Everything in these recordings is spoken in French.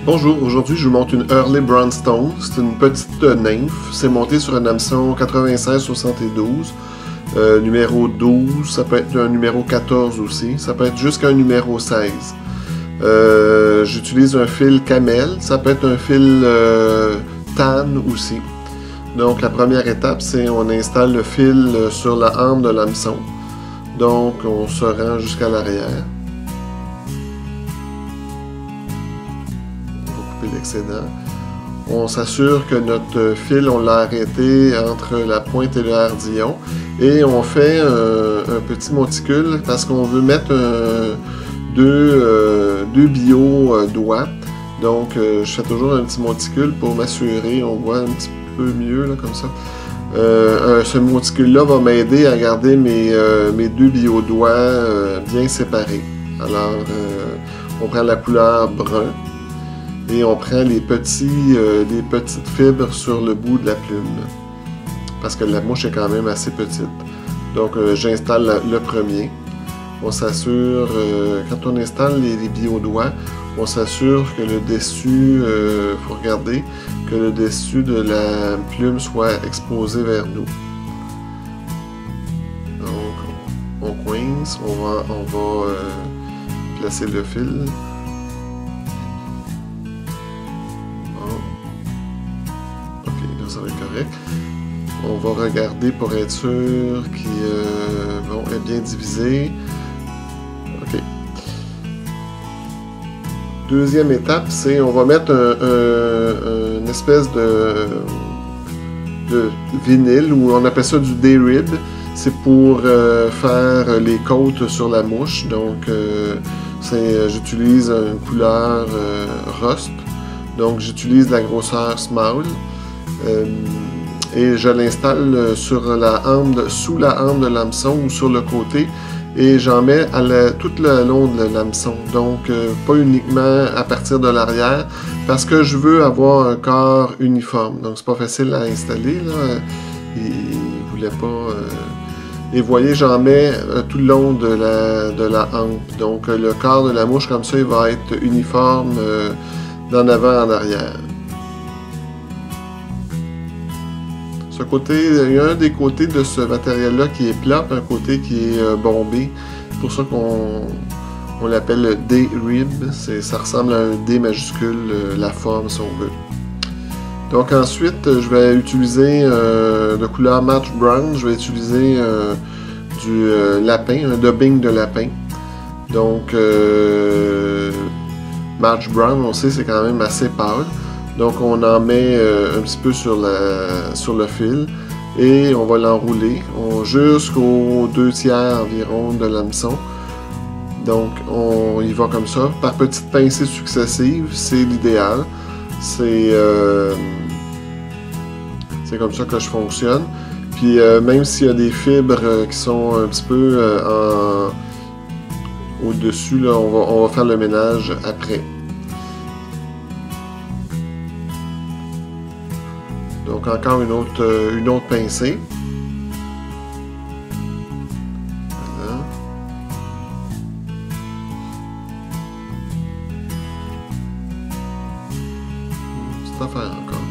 Bonjour, aujourd'hui je vous montre une Hurley Brownstone. C'est une petite nymphe. C'est monté sur un hameçon 96-72. Numéro 12, ça peut être un numéro 14 aussi. Ça peut être jusqu'à un numéro 16. J'utilise un fil camel. Ça peut être un fil tan aussi. Donc la première étape, c'est on installe le fil sur la hampe de l'hameçon. Donc on se rend jusqu'à l'arrière. L'excédent. On s'assure que notre fil, on l'a arrêté entre la pointe et le hardillon et on fait un petit monticule parce qu'on veut mettre deux bio-doigts. Donc, je fais toujours un petit monticule pour m'assurer, on voit un petit peu mieux là, comme ça. Ce monticule-là va m'aider à garder mes deux bio-doigts bien séparés. Alors, on prend la couleur brun. Et on prend les petites fibres sur le bout de la plume. Parce que la mouche est quand même assez petite. Donc j'installe le premier. On s'assure, quand on installe les bio-doigts, on s'assure que le dessus, faut regarder, que le dessus de la plume soit exposé vers nous. Donc on coince, on va placer le fil. Ça va être correct. On va regarder pour être sûr qu'il est bien divisé. OK. Deuxième étape, c'est on va mettre une espèce de vinyle, ou on appelle ça du day-rib. C'est pour faire les côtes sur la mouche. Donc, j'utilise une couleur rust. Donc, j'utilise la grosseur small. Et je l'installe sur la hampe, sous la hampe de l'hameçon ou sur le côté, et j'en mets tout le long de l'hameçon, donc pas uniquement à partir de l'arrière, parce que je veux avoir un corps uniforme, donc c'est pas facile à installer là. Il voulait pas et vous voyez, j'en mets tout le long de la hampe, donc le corps de la mouche comme ça il va être uniforme d'en avant en arrière. Côté, il y a un des côtés de ce matériel-là qui est plat, un côté qui est bombé. C'est pour ça qu'on l'appelle le day-rib. Ça ressemble à un D majuscule, la forme si on veut. Donc ensuite, je vais utiliser de couleur match brown. Je vais utiliser du lapin, un dubbing de lapin. Donc match brown, on sait, c'est quand même assez pâle. Donc on en met un petit peu sur le fil et on va l'enrouler jusqu'aux 2/3 environ de l'hameçon. Donc on y va comme ça, par petites pincées successives, c'est l'idéal. C'est comme ça que je fonctionne. Puis même s'il y a des fibres qui sont un petit peu au-dessus, là, on va faire le ménage après. Donc encore une autre pincée. Voilà. Petite affaire encore.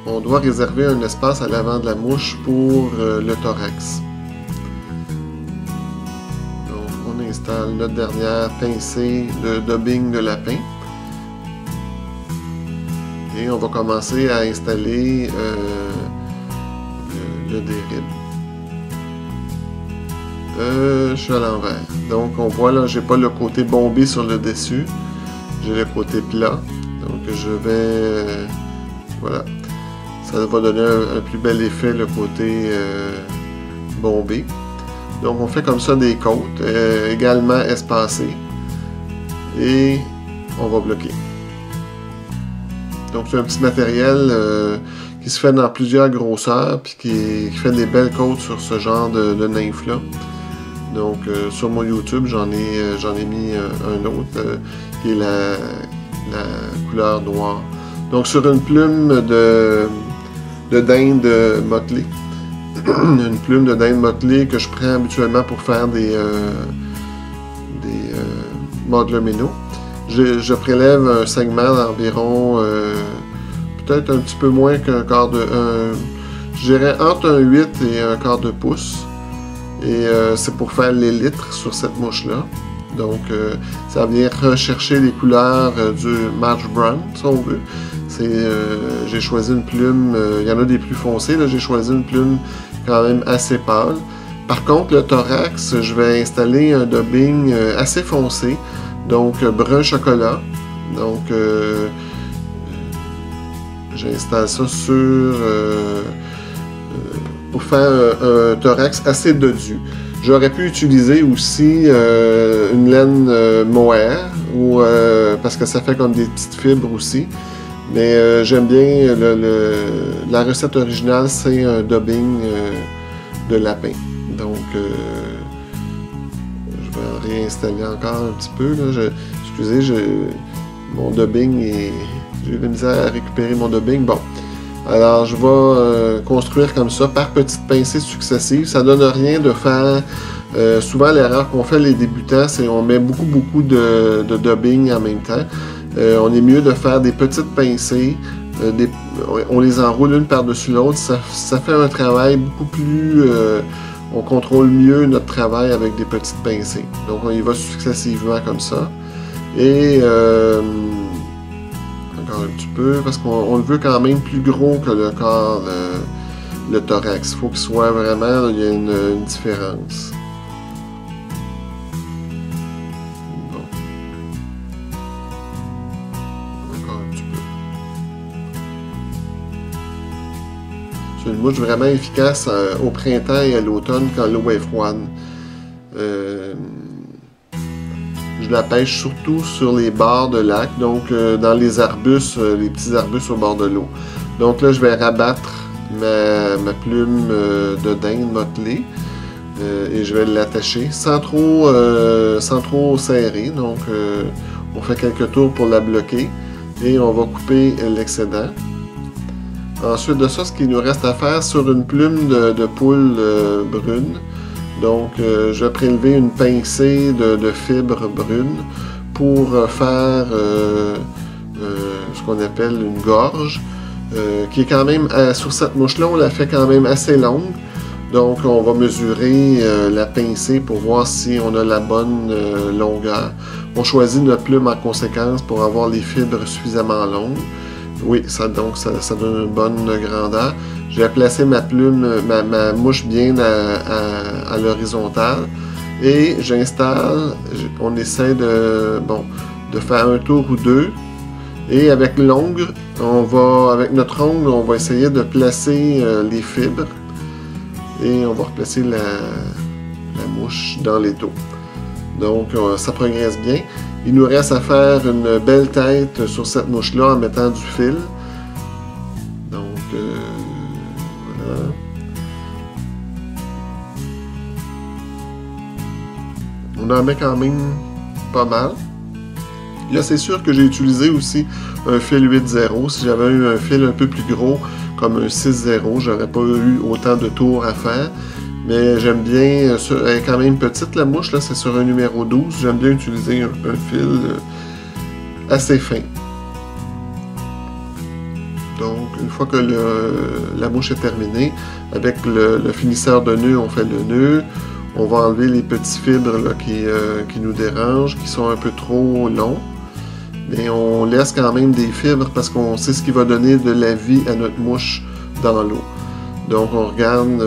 On doit réserver un espace à l'avant de la mouche pour le thorax. Donc on installe notre dernière pincée de dubbing de lapin. Et on va commencer à installer le day-rib. Je suis à l'envers. Donc on voit là, j'ai pas le côté bombé sur le dessus. J'ai le côté plat. Donc je vais... voilà. Ça va donner un plus bel effet, le côté bombé. Donc on fait comme ça des côtes, également espacées. Et on va bloquer. Donc c'est un petit matériel qui se fait dans plusieurs grosseurs puis qui fait des belles côtes sur ce genre de nymphe-là. Donc sur mon YouTube, j'en ai mis un autre qui est la couleur noire. Donc sur une plume de dinde motelée. Une plume de dinde motelée que je prends habituellement pour faire des Maude-le-Minot. Je prélève un segment d'environ, peut-être un petit peu moins qu'un quart de... je dirais entre un 8 et un quart de pouce. Et c'est pour faire l'élite sur cette mouche-là. Donc, ça vient rechercher les couleurs du March Brown, si on veut. J'ai choisi une plume, il y en a des plus foncées, là, j'ai choisi une plume quand même assez pâle. Par contre, le thorax, je vais installer un dubbing assez foncé, donc brun chocolat. Donc, j'installe ça sur... pour faire un thorax assez dodu. J'aurais pu utiliser aussi une laine mohair, parce que ça fait comme des petites fibres aussi. Mais j'aime bien la recette originale, c'est un dubbing de lapin. Donc, je vais en réinstaller encore un petit peu. Là. Excusez, mon dubbing est... J'ai eu de la misère à récupérer mon dubbing. Bon, alors je vais construire comme ça par petites pincées successives. Ça donne rien de faire... souvent, l'erreur qu'on fait les débutants, c'est qu'on met beaucoup de dubbing en même temps. On est mieux de faire des petites pincées, on les enroule une par-dessus l'autre, ça fait un travail beaucoup plus... on contrôle mieux notre travail avec des petites pincées. Donc on y va successivement comme ça. Et encore un petit peu, parce qu'on le veut quand même plus gros que le corps, le thorax. Il faut qu'il soit vraiment, il y a une différence. C'est une mouche vraiment efficace au printemps et à l'automne quand l'eau est froide. Je la pêche surtout sur les bords de lac, donc dans les arbustes, les petits arbustes au bord de l'eau. Donc là, je vais rabattre ma plume de dinde motelée et je vais l'attacher sans trop serrer. Donc, on fait quelques tours pour la bloquer et on va couper l'excédent. Ensuite de ça, ce qu'il nous reste à faire sur une plume de poule brune. Donc, je vais prélever une pincée de fibres brunes pour faire ce qu'on appelle une gorge, qui est quand même, sur cette mouche-là, on la fait quand même assez longue. Donc, on va mesurer la pincée pour voir si on a la bonne longueur. On choisit notre plume en conséquence pour avoir les fibres suffisamment longues. Oui, ça donne une bonne grandeur. J'ai placé ma plume, ma mouche bien à l'horizontale et j'installe, on essaie de faire un tour ou deux et avec l'ongle, avec notre ongle, on va essayer de placer les fibres et on va replacer la mouche dans l'étau. Donc ça progresse bien. Il nous reste à faire une belle tête sur cette mouche-là en mettant du fil. Donc, voilà. On en met quand même pas mal. Là, c'est sûr que j'ai utilisé aussi un fil 8-0. Si j'avais eu un fil un peu plus gros, comme un 6-0, j'aurais pas eu autant de tours à faire. Mais j'aime bien, elle est quand même petite la mouche, là, c'est sur un numéro 12. J'aime bien utiliser un fil assez fin. Donc, une fois que la mouche est terminée, avec le finisseur de nœud, on fait le nœud. On va enlever les petits fibres là, qui nous dérangent, qui sont un peu trop longs. Mais on laisse quand même des fibres parce qu'on sait ce qui va donner de la vie à notre mouche dans l'eau. Donc on regarde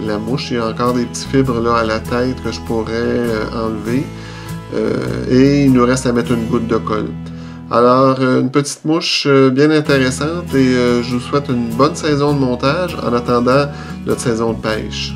la mouche, il y a encore des petites fibres là à la tête que je pourrais enlever. Et il nous reste à mettre une goutte de colle. Alors une petite mouche bien intéressante et je vous souhaite une bonne saison de montage en attendant notre saison de pêche.